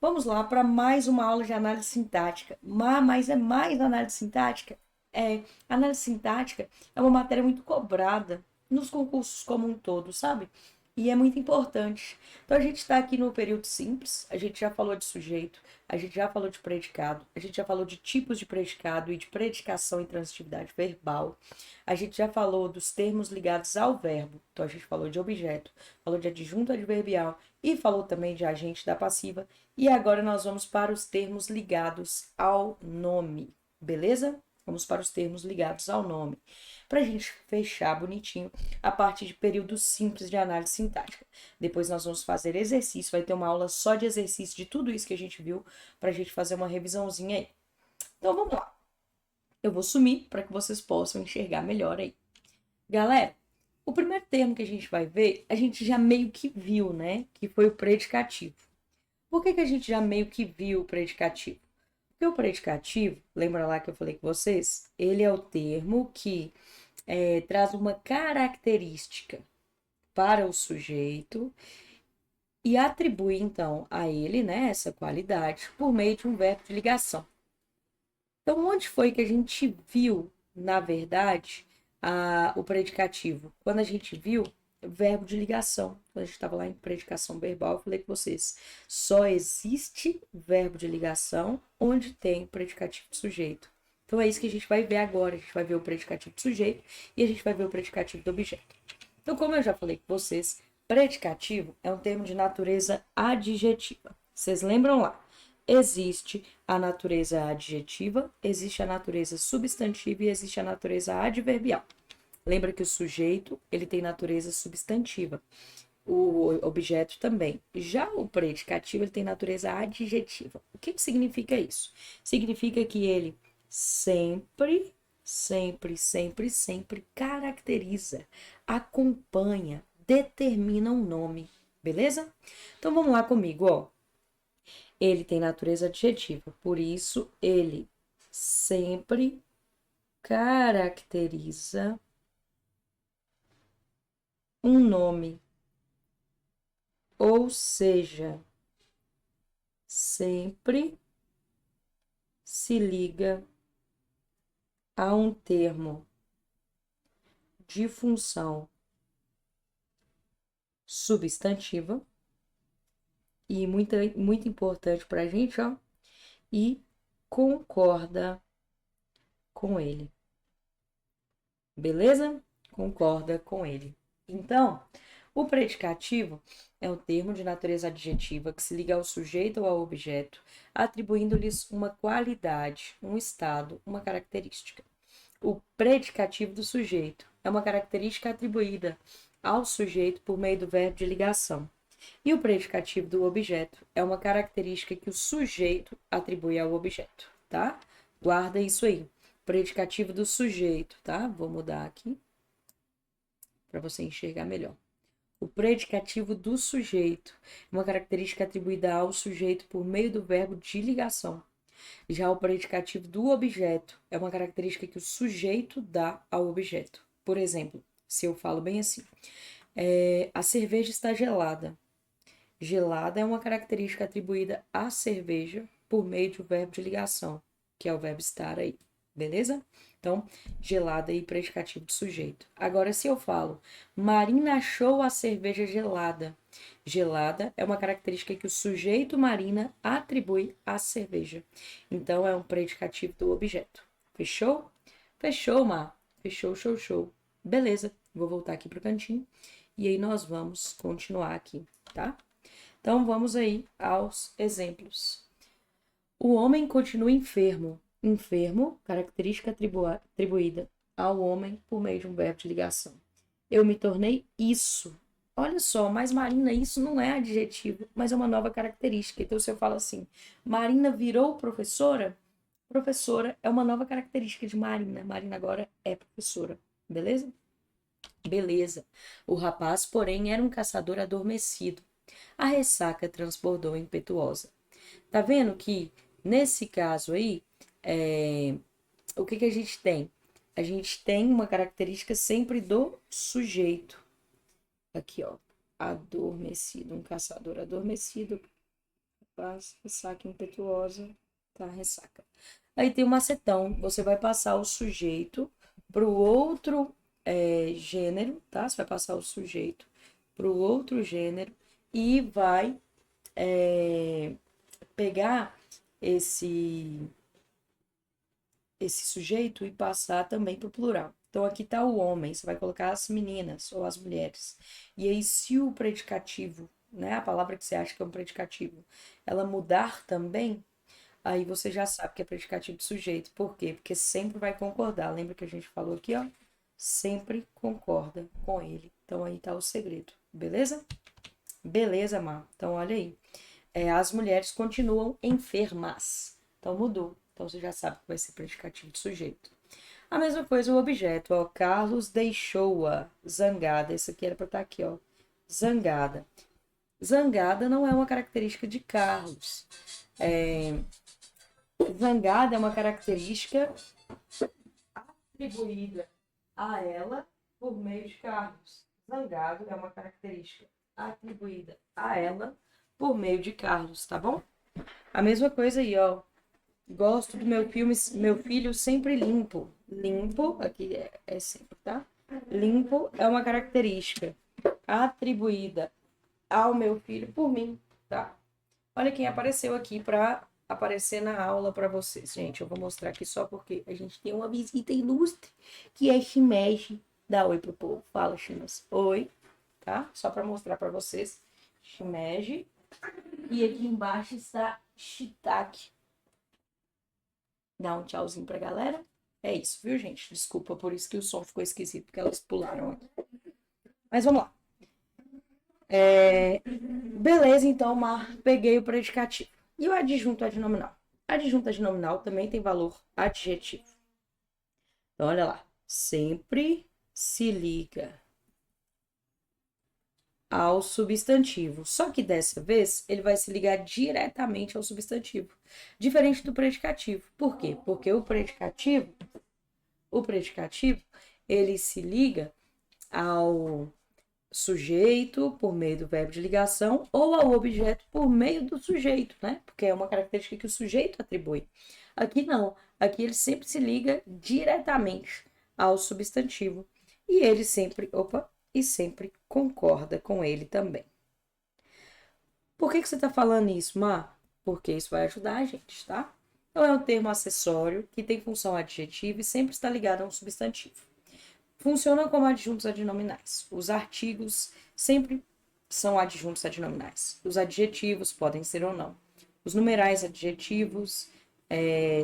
Vamos lá para mais uma aula de análise sintática. Mas é mais análise sintática? Análise sintática é uma matéria muito cobrada nos concursos como um todo, sabe? E é muito importante. Então a gente está aqui no período simples, a gente já falou de sujeito, a gente já falou de predicado, a gente já falou de tipos de predicado e de predicação e transitividade verbal. A gente já falou dos termos ligados ao verbo. Então a gente falou de objeto, falou de adjunto adverbial e falou também de agente da passiva. E agora nós vamos para os termos ligados ao nome, beleza? Vamos para os termos ligados ao nome, para a gente fechar bonitinho a parte de período simples de análise sintática. Depois nós vamos fazer exercício, vai ter uma aula só de exercício de tudo isso que a gente viu, para a gente fazer uma revisãozinha aí. Então vamos lá. Eu vou sumir para que vocês possam enxergar melhor aí. Galera, o primeiro termo que a gente vai ver, a gente já meio que viu, né? Que foi o predicativo. Por que a gente já meio que viu o predicativo? Porque o predicativo, lembra lá que eu falei com vocês? Ele é o termo que traz uma característica para o sujeito e atribui, então, a ele, né, essa qualidade por meio de um verbo de ligação. Então, onde foi que a gente viu, na verdade, o predicativo? Quando a gente viu verbo de ligação. Quando a gente estava lá em predicação verbal, eu falei com vocês, só existe verbo de ligação onde tem predicativo de sujeito. Então é isso que a gente vai ver agora. A gente vai ver o predicativo de sujeito e a gente vai ver o predicativo do objeto. Então, como eu já falei com vocês, predicativo é um termo de natureza adjetiva. Vocês lembram lá? Existe a natureza adjetiva, existe a natureza substantiva e existe a natureza adverbial. Lembra que o sujeito, ele tem natureza substantiva, o objeto também. Já o predicativo, ele tem natureza adjetiva. O que significa isso? Significa que ele sempre caracteriza, acompanha, determina um nome, beleza? Então vamos lá comigo, ó. Ele tem natureza adjetiva, por isso ele sempre caracteriza um nome, ou seja, sempre se liga a um termo de função substantiva e muito importante para a gente, ó, e concorda com ele. Beleza? Concorda com ele. Então, o predicativo é um termo de natureza adjetiva que se liga ao sujeito ou ao objeto, atribuindo-lhes uma qualidade, um estado, uma característica. O predicativo do sujeito é uma característica atribuída ao sujeito por meio do verbo de ligação. E o predicativo do objeto é uma característica que o sujeito atribui ao objeto, tá? Guarda isso aí. Predicativo do sujeito, tá? Vou mudar aqui para você enxergar melhor. O predicativo do sujeito é uma característica atribuída ao sujeito por meio do verbo de ligação. Já o predicativo do objeto é uma característica que o sujeito dá ao objeto. Por exemplo, se eu falo bem assim, a cerveja está gelada. Gelada é uma característica atribuída à cerveja por meio do verbo de ligação, que é o verbo estar aí, beleza? Então, gelada e predicativo do sujeito. Agora, se eu falo, Marina achou a cerveja gelada. Gelada é uma característica que o sujeito Marina atribui à cerveja. Então, é um predicativo do objeto. Fechou? Fechou, Mar. Fechou, show, show. Beleza, vou voltar aqui pro cantinho. E aí nós vamos continuar aqui, tá? Então, vamos aí aos exemplos. O homem continua enfermo. Enfermo, característica atribuída ao homem por meio de um verbo de ligação. Eu me tornei isso. Olha só, mas Marina, isso não é adjetivo, mas é uma nova característica. Então, se eu falo assim, Marina virou professora, professora é uma nova característica de Marina. Marina agora é professora, beleza? Beleza. O rapaz, porém, era um caçador adormecido. A ressaca transbordou impetuosa. Tá vendo que, nesse caso aí, o que a gente tem? A gente tem uma característica sempre do sujeito. Aqui, ó. Adormecido, um caçador adormecido. Paz, ressaca impetuosa, tá? Ressaca. Aí tem o macetão. Você vai passar o sujeito pro outro gênero, tá? Você vai passar o sujeito pro outro gênero e vai pegar esse esse sujeito e passar também para o plural. Então aqui está o homem, você vai colocar as meninas ou as mulheres. E aí, se o predicativo, né, a palavra que você acha que é um predicativo, ela mudar também, aí você já sabe que é predicativo de sujeito. Por quê? Porque sempre vai concordar. Lembra que a gente falou aqui, ó? Sempre concorda com ele. Então aí tá o segredo, beleza? Beleza, Mar. Então olha aí. As mulheres continuam enfermas. Então mudou. Então você já sabe que vai ser predicativo de sujeito. A mesma coisa o objeto, ó. Carlos deixou-a zangada. Isso aqui era para estar aqui, ó. Zangada. Zangada não é uma característica de Carlos. Zangada é uma característica atribuída a ela por meio de Carlos. Zangado é uma característica atribuída a ela por meio de Carlos, tá bom? A mesma coisa aí, ó. Gosto do meu filho sempre limpo. Limpo, aqui é sempre, tá? Limpo é uma característica atribuída ao meu filho por mim, tá? Olha quem apareceu aqui para aparecer na aula para vocês. Gente, eu vou mostrar aqui só porque a gente tem uma visita ilustre, que é Shimeji. Dá oi pro povo. Fala, Chimas. Oi, tá? Só para mostrar para vocês. Shimeji. E aqui embaixo está Shitake. Dá um tchauzinho pra galera. É isso, viu, gente? Desculpa por isso que o som ficou esquisito, porque elas pularam aqui. Mas vamos lá. Beleza, então, Mar, peguei o predicativo. E o adjunto adnominal? Adjunto adnominal também tem valor adjetivo. Então, olha lá. Sempre se liga ao substantivo. Só que dessa vez ele vai se ligar diretamente ao substantivo. Diferente do predicativo. Por quê? Porque o predicativo, ele se liga ao sujeito por meio do verbo de ligação ou ao objeto por meio do sujeito, né? Porque é uma característica que o sujeito atribui. Aqui não. Aqui ele sempre se liga diretamente ao substantivo e ele sempre concorda com ele também. Por que você está falando isso, Mar? Porque isso vai ajudar a gente, tá? Então é um termo acessório que tem função adjetiva e sempre está ligado a um substantivo. Funcionam como adjuntos adnominais. Os artigos sempre são adjuntos adnominais. Os adjetivos podem ser ou não. Os numerais adjetivos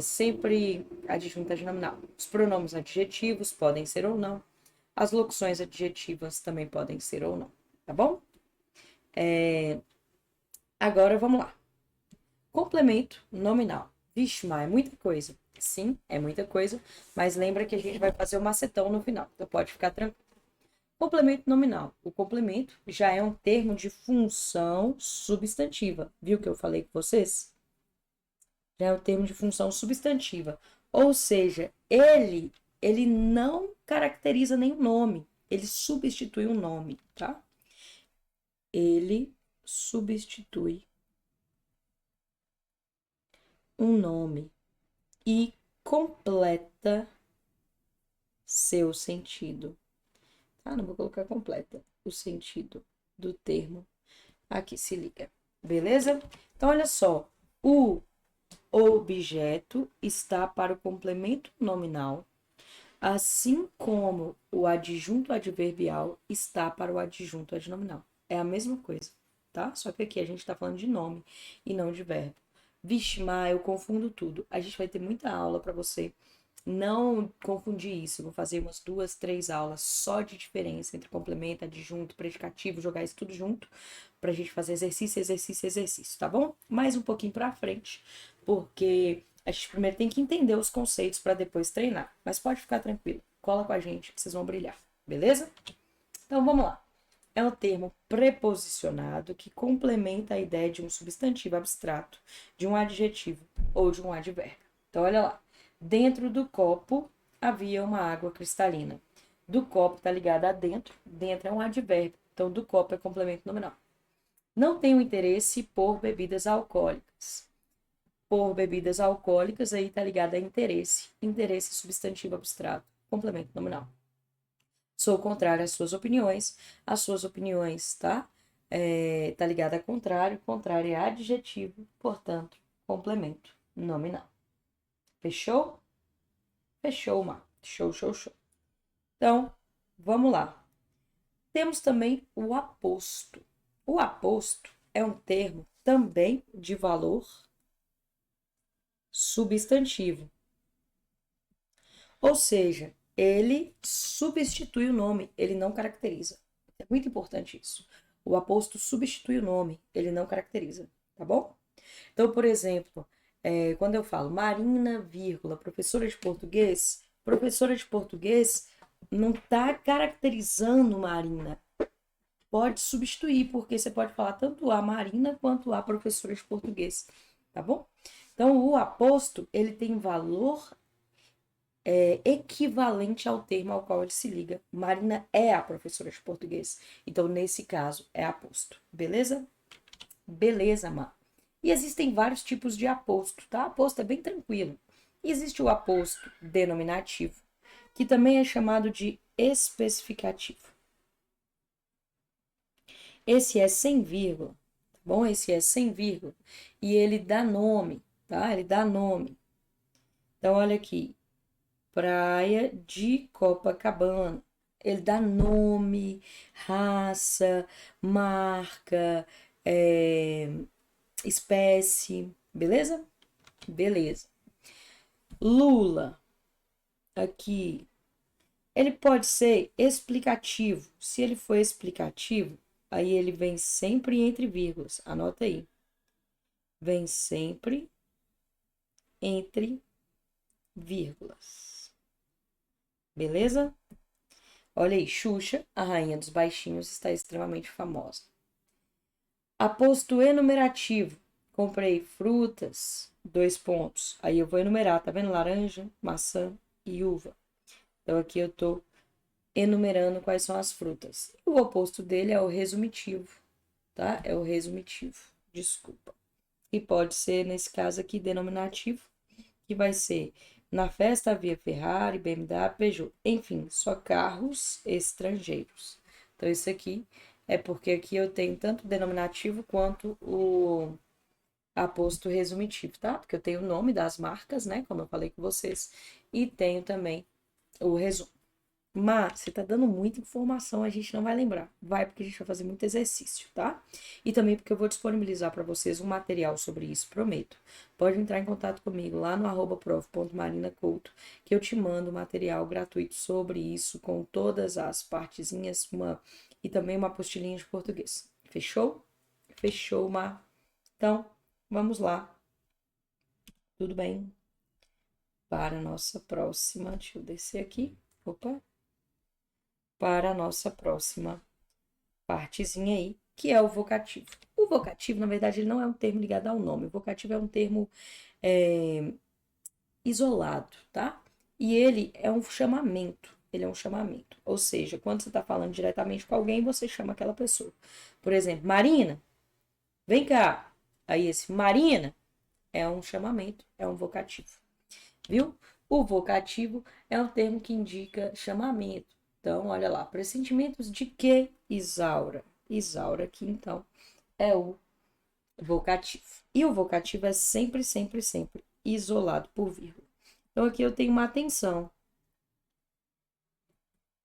sempre adjunto adnominal. Os pronomes adjetivos podem ser ou não. As locuções adjetivas também podem ser ou não. Tá bom? Agora vamos lá. Complemento nominal. Vixe, mas é muita coisa. Sim, é muita coisa, mas lembra que a gente vai fazer o macetão no final, então pode ficar tranquilo. Complemento nominal. O complemento já é um termo de função substantiva. Viu que eu falei com vocês? Já é um termo de função substantiva. Ou seja, ele não caracteriza nenhum nome. Ele substitui um nome, tá? Ele substitui um nome e completa seu sentido. Tá? Não vou colocar completa o sentido do termo. Aqui se liga. Beleza? Então, olha só. O objeto está para o complemento nominal, assim como o adjunto adverbial está para o adjunto adnominal. É a mesma coisa, tá? Só que aqui a gente está falando de nome e não de verbo. Vixe, mas eu confundo tudo. A gente vai ter muita aula para você não confundir isso. Eu vou fazer umas 2, 3 aulas só de diferença entre complemento, adjunto, predicativo, jogar isso tudo junto pra gente fazer exercício, exercício, exercício, tá bom? Mais um pouquinho pra frente, porque a gente primeiro tem que entender os conceitos para depois treinar. Mas pode ficar tranquilo, cola com a gente que vocês vão brilhar, beleza? Então vamos lá. É um termo preposicionado que complementa a ideia de um substantivo abstrato, de um adjetivo ou de um advérbio. Então olha lá. Dentro do copo havia uma água cristalina. Do copo está ligado a dentro. Dentro é um advérbio. Então, do copo é complemento nominal. Não tenho interesse por bebidas alcoólicas. Por bebidas alcoólicas, aí tá ligado a interesse. Interesse substantivo abstrato. Complemento nominal. Sou contrário às suas opiniões. As suas opiniões, tá? Tá ligado a contrário. Contrário é adjetivo, portanto, complemento nominal. Fechou? Fechou, Mar. Show, show, show. Então, vamos lá. Temos também o aposto. O aposto é um termo também de valor substantivo. Ou seja, ele substitui o nome, ele não caracteriza. É muito importante isso. O aposto substitui o nome, ele não caracteriza, tá bom? Então, por exemplo, quando eu falo Marina, vírgula, professora de português não está caracterizando Marina. Pode substituir, porque você pode falar tanto a Marina quanto a professora de português, tá bom? Então, o aposto, ele tem valor equivalente ao termo ao qual ele se liga. Marina é a professora de português. Então, nesse caso, é aposto. Beleza? Beleza, Má. E existem vários tipos de aposto, tá? Aposto é bem tranquilo. Existe o aposto denominativo, que também é chamado de especificativo. Esse é sem vírgula, tá bom? Esse é sem vírgula. E ele dá nome, tá? Ele dá nome. Então, olha aqui. Praia de Copacabana. Ele dá nome, raça, marca, espécie, beleza? Beleza. Lula, aqui. Ele pode ser explicativo. Se ele for explicativo, aí ele vem sempre entre vírgulas. Anota aí. Vem sempre entre vírgulas. Beleza? Olha aí, Xuxa, a rainha dos baixinhos, está extremamente famosa. Aposto enumerativo. Comprei frutas, 2 pontos. Aí eu vou enumerar, tá vendo? Laranja, maçã e uva. Então aqui eu tô enumerando quais são as frutas. O oposto dele é o resumitivo, tá? É o resumitivo, desculpa. E pode ser, nesse caso aqui, denominativo, que vai ser na festa havia Ferrari, BMW, Peugeot, enfim, só carros estrangeiros. Então, isso aqui é porque aqui eu tenho tanto o denominativo quanto o aposto resumitivo, tá? Porque eu tenho o nome das marcas, né? Como eu falei com vocês, e tenho também o resumo. Mas você tá dando muita informação, a gente não vai lembrar. Vai porque a gente vai fazer muito exercício, tá? E também porque eu vou disponibilizar para vocês um material sobre isso, prometo. Pode entrar em contato comigo lá no @prof.marinacouto, que eu te mando material gratuito sobre isso, com todas as partezinhas, e também uma apostilinha de português. Fechou? Fechou, Mar. Então, vamos lá. Tudo bem? Para a nossa próxima, deixa eu descer aqui. Opa! Para a nossa próxima partezinha aí, que é o vocativo. O vocativo, na verdade, ele não é um termo ligado ao nome. O vocativo é um termo isolado, tá? E ele é um chamamento. Ele é um chamamento. Ou seja, quando você está falando diretamente com alguém, você chama aquela pessoa. Por exemplo, Marina, vem cá. Aí esse Marina é um chamamento, é um vocativo. Viu? O vocativo é um termo que indica chamamento. Então, olha lá, pressentimentos de que, Isaura? Isaura aqui, então, é o vocativo. E o vocativo é sempre, sempre, sempre isolado por vírgula. Então, aqui eu tenho uma atenção.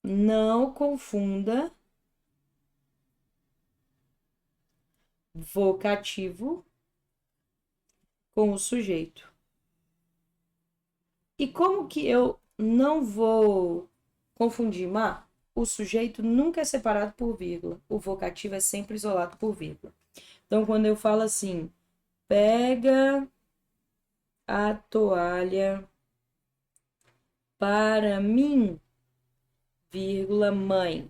Não confunda vocativo com o sujeito. E como que eu não vou confundir, Má? O sujeito nunca é separado por vírgula. O vocativo é sempre isolado por vírgula. Então, quando eu falo assim, pega a toalha para mim, vírgula, mãe.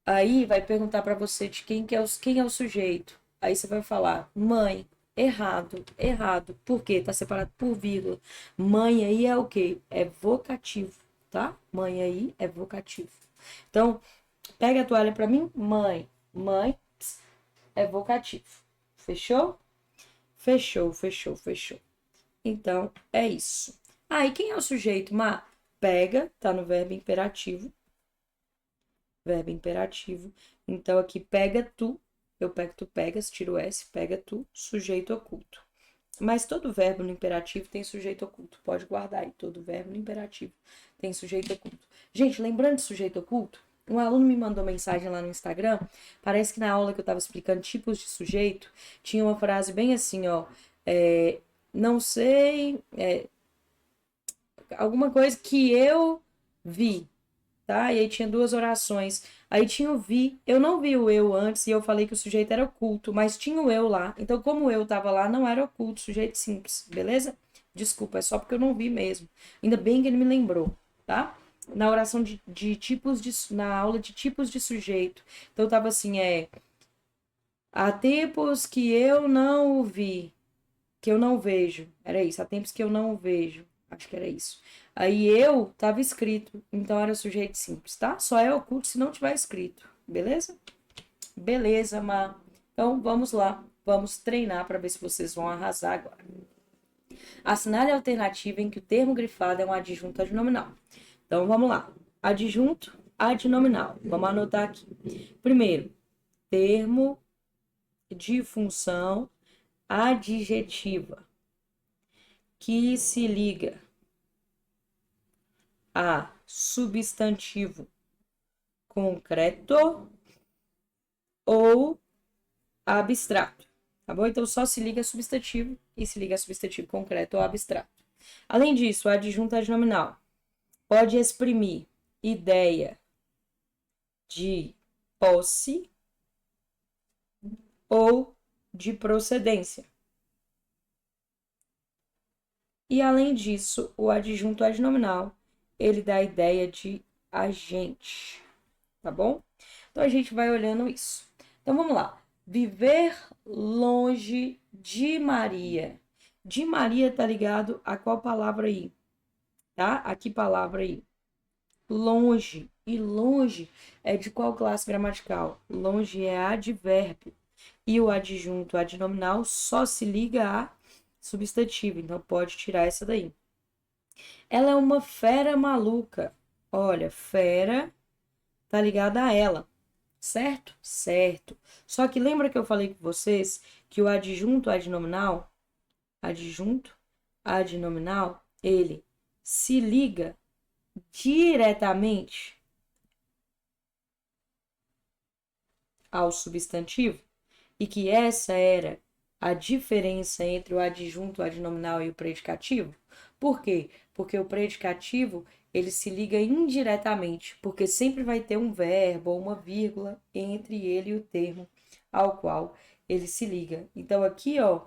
Aí vai perguntar para você de quem é o sujeito. Aí você vai falar, mãe. Errado, errado. Por quê? Tá separado por vírgula. Mãe aí é o quê? É vocativo, tá? Mãe aí é vocativo. Então, pega a toalha para mim, mãe. Mãe é vocativo. Fechou? Fechou, fechou, fechou. Então, é isso. Ah, e quem é o sujeito, Má? Pega, tá no verbo imperativo. Verbo imperativo. Então, aqui, pega tu. Eu pego, tu pegas, tiro o S, pega tu, sujeito oculto. Mas todo verbo no imperativo tem sujeito oculto. Pode guardar aí. Todo verbo no imperativo tem sujeito oculto. Gente, lembrando de sujeito oculto, um aluno me mandou mensagem lá no Instagram. Parece que na aula que eu estava explicando tipos de sujeito, tinha uma frase bem assim, ó. Não sei. Alguma coisa que eu vi, tá? E aí tinha duas orações. Aí tinha o vi, eu não vi o eu antes e eu falei que o sujeito era oculto, mas tinha o eu lá. Então, como o eu tava lá, não era oculto, sujeito simples, beleza? Desculpa, é só porque eu não vi mesmo. Ainda bem que ele me lembrou, tá? Na oração de tipos de. Na aula de tipos de sujeito. Então, tava assim, há tempos que eu não o vi, que eu não vejo. Era isso, há tempos que eu não o vejo. Acho que era isso. Aí eu tava escrito, então era sujeito simples, tá? Só é oculto se não tiver escrito, beleza? Beleza, Má. Então vamos lá, vamos treinar para ver se vocês vão arrasar agora. Assinale a alternativa em que o termo grifado é um adjunto adnominal. Então vamos lá. Adjunto adnominal. Vamos anotar aqui. Primeiro, termo de função adjetiva que se liga a substantivo concreto ou abstrato, tá bom? Então só se liga a substantivo e se liga a substantivo concreto ou abstrato. Além disso, o adjunto adnominal pode exprimir ideia de posse ou de procedência. E além disso, o adjunto adnominal, ele dá a ideia de agente, tá bom? Então a gente vai olhando isso. Então vamos lá. Viver longe de Maria. De Maria tá ligado a qual palavra aí? Tá? A que palavra aí? Longe. E longe é de qual classe gramatical? Longe é advérbio. E o adjunto adnominal só se liga a substantivo. Então pode tirar essa daí. Ela é uma fera maluca. Olha, fera tá ligada a ela. Certo? Certo. Só que lembra que eu falei com vocês que o adjunto adnominal, ele se liga diretamente ao substantivo e que essa era a diferença entre o adjunto adnominal e o predicativo? Por quê? Porque o predicativo ele se liga indiretamente, porque sempre vai ter um verbo ou uma vírgula entre ele e o termo ao qual ele se liga. Então aqui, ó,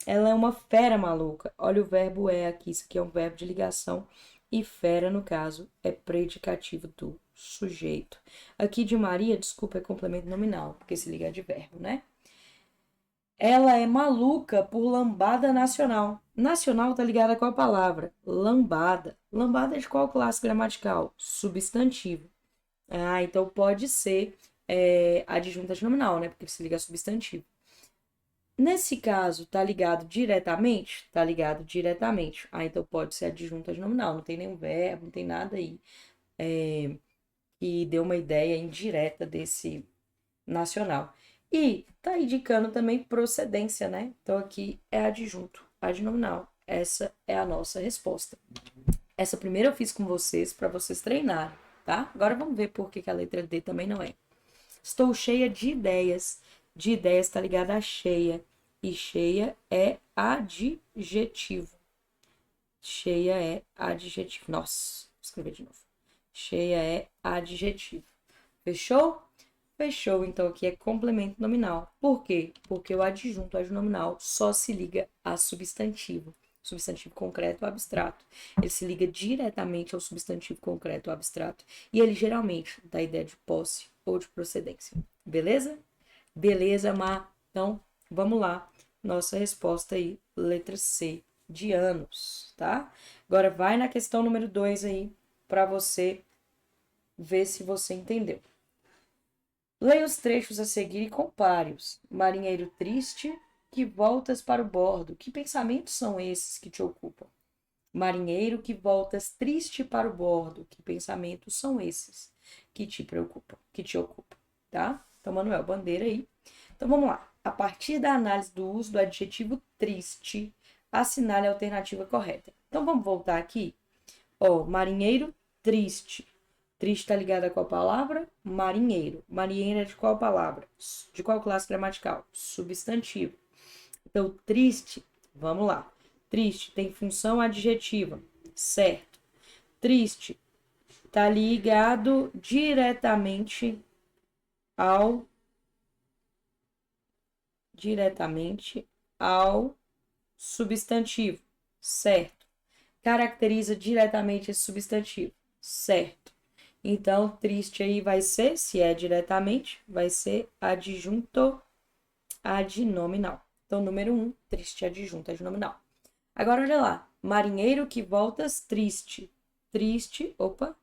ela é uma fera maluca. Olha o verbo é aqui, isso aqui é um verbo de ligação e fera, no caso, é predicativo do sujeito. Aqui de Maria, desculpa, é complemento nominal, porque se liga de verbo, né? Ela é maluca por lambada nacional. Nacional tá ligada a qual palavra? Lambada. Lambada é de qual classe gramatical? Substantivo. Ah, então pode ser adjunta nominal, né? Porque se liga a substantivo. Nesse caso, tá ligado diretamente? Tá ligado diretamente. Ah, então pode ser adjunta nominal. Não tem nenhum verbo, não tem nada aí que dê uma ideia indireta desse nacional. E tá indicando também procedência, né? Então aqui é adjunto adnominal. Essa é a nossa resposta. Essa primeira eu fiz com vocês para vocês treinarem, tá? Agora vamos ver por que a letra D também não é. Estou cheia de ideias. De ideias está ligada a cheia. E cheia é adjetivo. Cheia é adjetivo. Nossa, vou escrever de novo. Cheia é adjetivo. Fechou? Fechou, então aqui é complemento nominal. Por quê? Porque o adjunto adnominal só se liga a substantivo. Substantivo concreto ou abstrato. Ele se liga diretamente ao substantivo concreto ou abstrato. E ele geralmente dá a ideia de posse ou de procedência. Beleza? Beleza, Má? Então, vamos lá. Nossa resposta aí, letra C, de anos, tá? Agora vai na questão número 2 aí, para você ver se você entendeu. Leia os trechos a seguir e compare-os. Marinheiro triste, que voltas para o bordo. Que pensamentos são esses que te ocupam? Marinheiro, que voltas triste para o bordo. Que pensamentos são esses que te preocupam, que te ocupam, tá? Então, Manuel, bandeira aí. Então, vamos lá. A partir da análise do uso do adjetivo triste, assinale a alternativa correta. Então, vamos voltar aqui. Ó, marinheiro triste. Triste está ligado a qual palavra? Marinheiro. Marinheiro é de qual palavra? De qual classe gramatical? Substantivo. Então, triste, vamos lá. Triste tem função adjetiva, certo? Triste está ligado diretamente ao substantivo, certo? Caracteriza diretamente esse substantivo, certo? Então, triste aí vai ser, se é diretamente, vai ser adjunto adnominal. Então, número 1, triste adjunto adnominal. Agora, olha lá. Marinheiro que voltas triste. Triste, opa.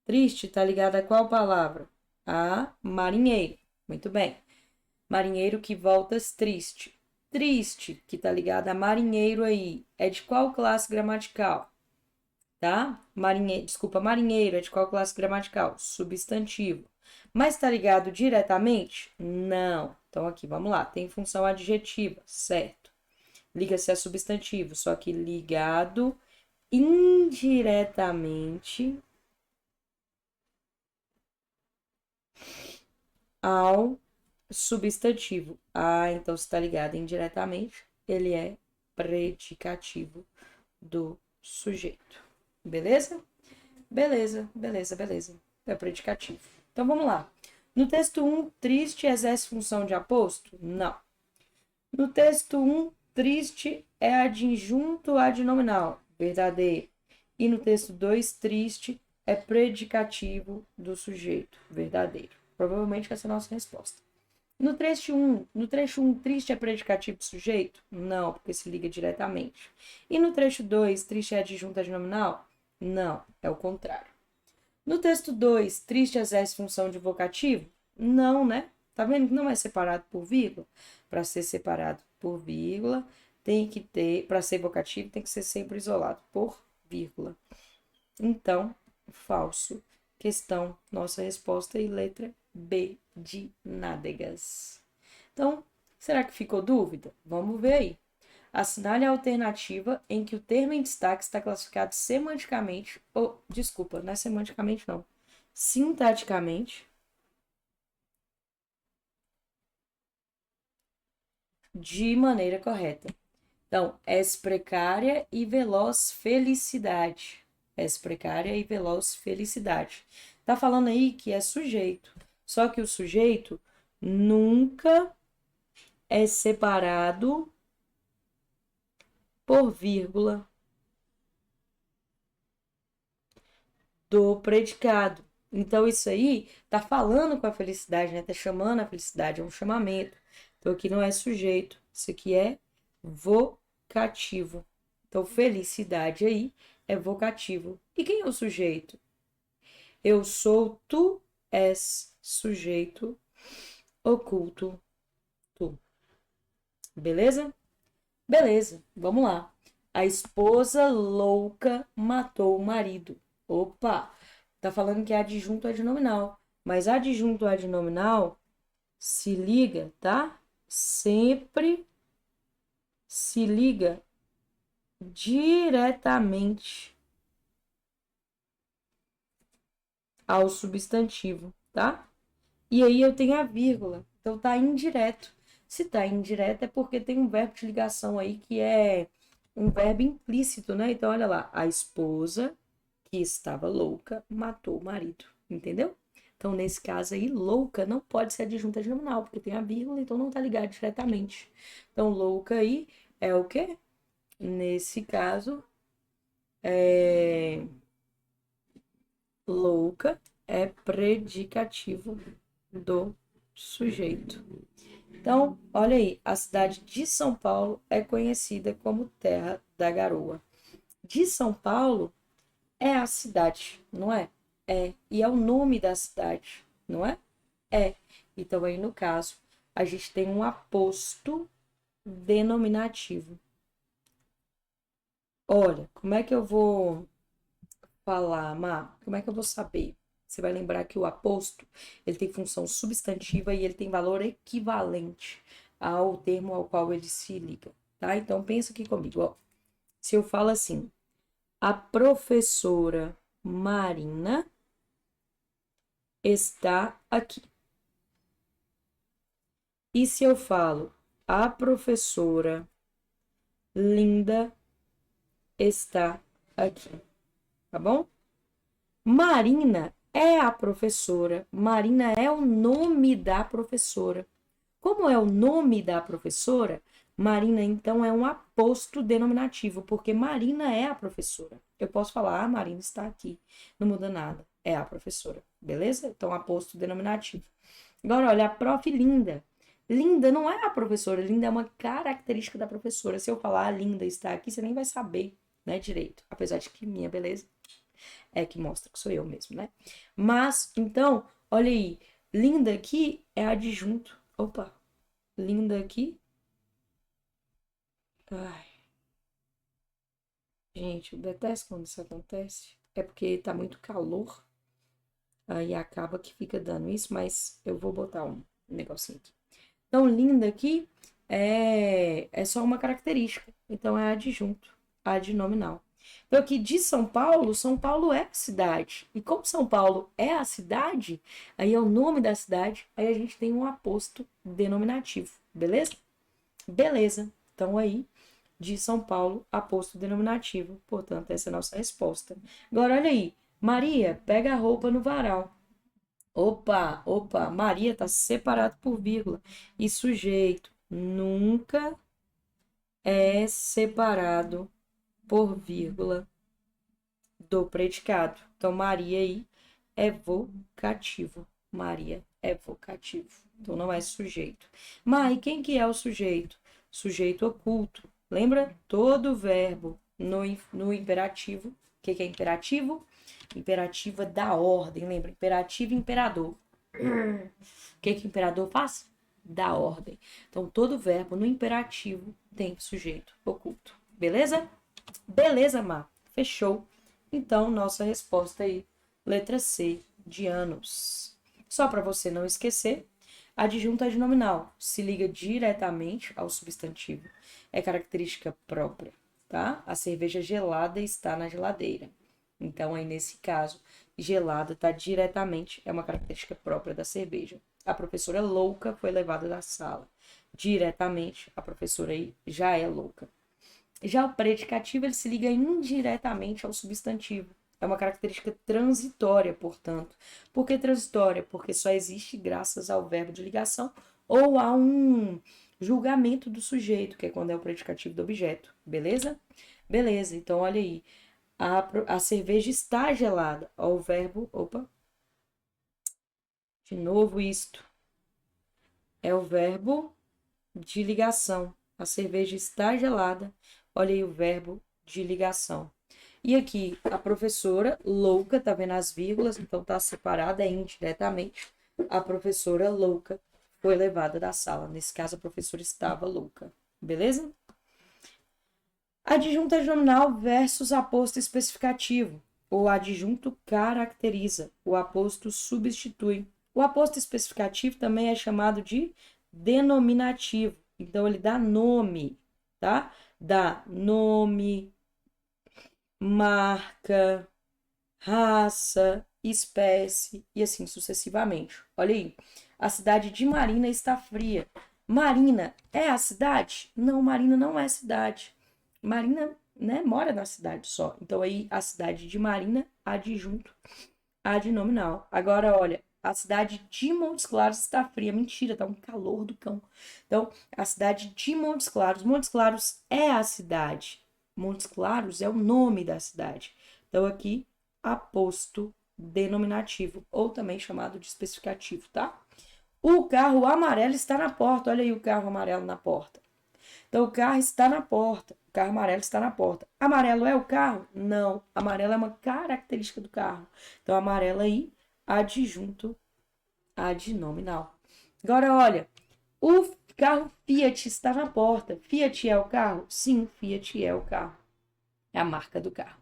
Triste tá ligado a qual palavra? A marinheiro. Muito bem. Marinheiro que voltas triste. Triste, que tá ligado a marinheiro aí, é de qual classe gramatical? Tá? Marinheiro é de qual classe gramatical? Substantivo. Mas está ligado diretamente? Não. Então aqui, vamos lá. Tem função adjetiva, certo? Liga-se a substantivo, só que ligado indiretamente ao substantivo. Ah, então se está ligado indiretamente, ele é predicativo do sujeito. Beleza? Beleza. É predicativo. Então vamos lá. No texto 1, triste exerce função de aposto? Não. No texto 1, triste é adjunto adnominal, verdadeiro. E no texto 2, triste é predicativo do sujeito, verdadeiro. Provavelmente essa é a nossa resposta. No trecho 1, triste é predicativo do sujeito? Não, porque se liga diretamente. E no trecho 2, triste é adjunto adnominal? Não, é o contrário. No texto 2, triste exerce função de vocativo? Não, né? Tá vendo que não é separado por vírgula? Para ser separado por vírgula, tem que ter, para ser vocativo, tem que ser sempre isolado por vírgula. Então, falso. Questão, nossa resposta e letra B de nádegas. Então, será que ficou dúvida? Vamos ver aí. Assinale a alternativa em que o termo em destaque está classificado semanticamente, ou, desculpa, não é semanticamente não, sintaticamente, de maneira correta. Então, es precária e veloz felicidade. Es precária e veloz felicidade. Tá falando aí que é sujeito. Só que o sujeito nunca é separado por vírgula do predicado. Então, isso aí tá falando com a felicidade, né? Tá chamando a felicidade, é um chamamento. Então, aqui não é sujeito, isso aqui é vocativo. Então, felicidade aí é vocativo. E quem é o sujeito? Eu sou, tu és sujeito oculto, tu. Beleza? Beleza, vamos lá. A esposa louca matou o marido. Opa, tá falando que é adjunto adnominal. Mas adjunto adnominal se liga, tá? Sempre se liga diretamente ao substantivo, tá? E aí eu tenho a vírgula. Então tá indireto. Se tá indireto é porque tem um verbo de ligação aí que é um verbo implícito, né? Então olha lá, a esposa que estava louca matou o marido, entendeu? Então nesse caso aí, louca não pode ser adjunta adnominal, porque tem a vírgula, então não tá ligado diretamente. Então louca aí é o quê? Nesse caso, louca é predicativo do sujeito. Então, olha aí, a cidade de São Paulo é conhecida como Terra da Garoa. De São Paulo é a cidade, não é? É, e é o nome da cidade. não é? É. Então, aí no caso, a gente tem um aposto denominativo. Olha, como é que eu vou falar, Má? Como é que eu vou saber? Você vai lembrar que o aposto, ele tem função substantiva e ele tem valor equivalente ao termo ao qual ele se liga, tá? Então, pensa aqui comigo, ó. Se eu falo assim, a professora Marina está aqui. E se eu falo, a professora Linda está aqui, tá bom? Marina é a professora. Marina é o nome da professora. Como é o nome da professora, Marina então é um aposto denominativo, porque Marina é a professora. Eu posso falar, ah, Marina está aqui. Não muda nada. É a professora. Beleza? Então, aposto denominativo. Agora, olha, a prof. Linda. Linda não é a professora, Linda é uma característica da professora. Se eu falar, Linda está aqui, você nem vai saber, né, direito. Apesar de que minha beleza é que mostra que sou eu mesmo, né? Mas, então, olha aí, Linda aqui é adjunto. Opa, Linda aqui. Ai, gente, eu detesto quando isso acontece. É porque tá muito calor, aí acaba que fica dando isso, mas eu vou botar um negocinho aqui. Então, linda aqui é só uma característica. Então, é adjunto, adnominal. Então, aqui de São Paulo é a cidade. E como São Paulo é a cidade, aí é o nome da cidade, aí a gente tem um aposto denominativo. Beleza? Beleza. Então, aí, de São Paulo, aposto denominativo. Portanto, essa é a nossa resposta. Agora, olha aí. Maria, pega a roupa no varal. Opa, opa, Maria está separado por vírgula. E sujeito nunca é separado por vírgula do predicado. Então, Maria aí é vocativo. Maria é vocativo. Então, não é sujeito. Mas e quem que é o sujeito? Sujeito oculto. Lembra? Todo verbo no imperativo. O que é imperativo? Imperativa da ordem. Lembra? Imperativo e imperador. O que o imperador faz? Dá ordem. Então, todo verbo no imperativo tem sujeito oculto. Beleza? Beleza, Má. Fechou. Então, nossa resposta aí, letra C, de anos. Só para você não esquecer, adjunto adnominal se liga diretamente ao substantivo. É característica própria, tá? A cerveja gelada está na geladeira. Então, aí nesse caso, gelada está diretamente, é uma característica própria da cerveja. A professora louca foi levada da sala. Diretamente, a professora aí já é louca. Já o predicativo, ele se liga indiretamente ao substantivo. É uma característica transitória, portanto. Por que transitória? Porque só existe graças ao verbo de ligação ou a um julgamento do sujeito, que é quando é o predicativo do objeto. Beleza? Beleza, então olha aí. A cerveja está gelada. Ó, o verbo. Opa. De novo, isto. É o verbo de ligação. A cerveja está gelada. Olha aí o verbo de ligação. E aqui, a professora louca, tá vendo as vírgulas? Então tá separada indiretamente. A professora louca foi levada da sala. Nesse caso, a professora estava louca. Beleza? Adjunto adnominal versus aposto especificativo. O adjunto caracteriza, o aposto substitui. O aposto especificativo também é chamado de denominativo. Então, ele dá nome, tá? Dá nome, marca, raça, espécie e assim sucessivamente. Olha aí, a cidade de Marina está fria. Marina é a cidade? Não, Marina não é cidade. Marina, né, mora na cidade só. Então aí a cidade de Marina, adjunto, adnominal. Agora, olha, a cidade de Montes Claros está fria. Mentira, tá um calor do cão. Então, a cidade de Montes Claros. Montes Claros é a cidade. Montes Claros é o nome da cidade. Então, aqui, aposto denominativo, ou também chamado de especificativo, tá? O carro amarelo está na porta. Olha aí o carro amarelo na porta. Então, o carro está na porta. O carro amarelo está na porta. Amarelo é o carro? Não. Amarelo é uma característica do carro. Então, amarelo aí, adjunto adnominal. Agora, olha, o carro Fiat está na porta. Fiat é o carro? Sim, Fiat é o carro. É a marca do carro.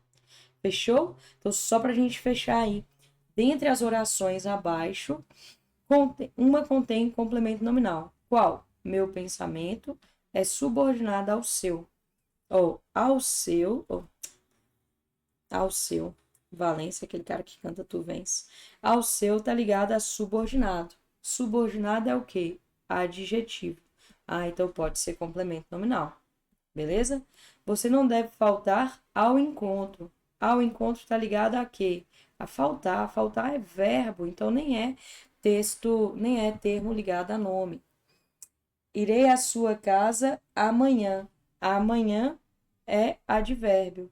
Fechou? Então, só para a gente fechar aí. Dentre as orações abaixo, uma contém complemento nominal. Qual? Meu pensamento é subordinado ao seu. Ou ao seu. Ou ao seu. Valência, aquele cara que canta Tu Vens. Ao seu tá ligado a subordinado. Subordinado é o quê? Adjetivo. Ah, então pode ser complemento nominal. Beleza? Você não deve faltar ao encontro. Ao encontro está ligado a quê? A faltar. Faltar é verbo, então nem é texto, nem é termo ligado a nome. Irei à sua casa amanhã. Amanhã é advérbio.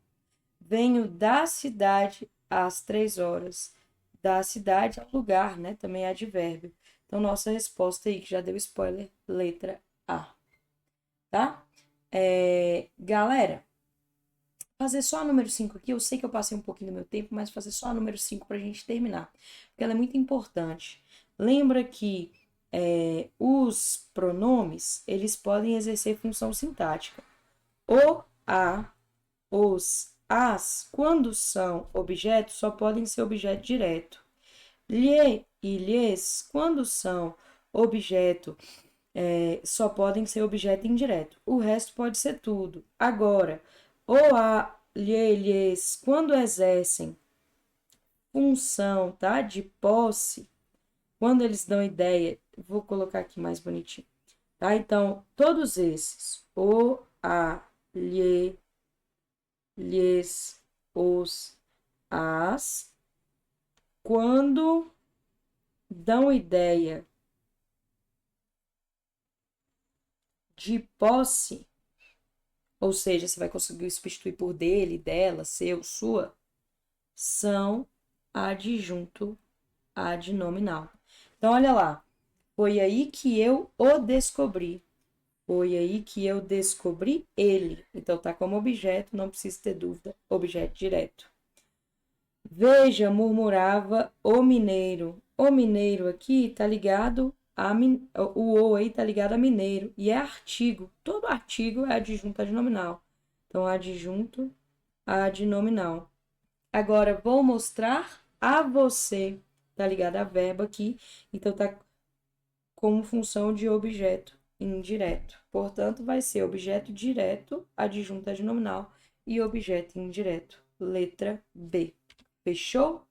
Venho da cidade às 3 horas. Da cidade ao lugar, né? Também é advérbio. Então, nossa resposta aí, que já deu spoiler, letra A. Tá? Galera, fazer só a número 5 aqui. Eu sei que eu passei um pouquinho do meu tempo, mas fazer só a número 5 para a gente terminar. Porque ela é muito importante. Lembra que os pronomes, eles podem exercer função sintática. O, a, os, as, quando são objetos, só podem ser objeto direto. Lhe e lhes, quando são objeto, só podem ser objeto indireto. O resto pode ser tudo. Agora, o, a, lhe, lhes, quando exercem função, tá? De posse, quando eles dão ideia, vou colocar aqui mais bonitinho, tá? Então, todos esses, o, a, lhe, lhes, os, as, quando dão ideia de posse, ou seja, você vai conseguir substituir por dele, dela, seu, sua, são adjunto adnominal. Então, olha lá. Foi aí que eu o descobri. Foi aí que eu descobri ele. Então, tá como objeto, não precisa ter dúvida. Objeto direto. Veja, murmurava o mineiro. O mineiro aqui tá ligado a o aí tá ligado a mineiro e é artigo. Todo artigo é adjunto adnominal. Então, adjunto adnominal. Agora, vou mostrar a você. Tá ligado a verbo aqui. Então, tá como função de objeto indireto. Portanto, vai ser objeto direto, adjunto adnominal e objeto indireto. Letra B. Fechou?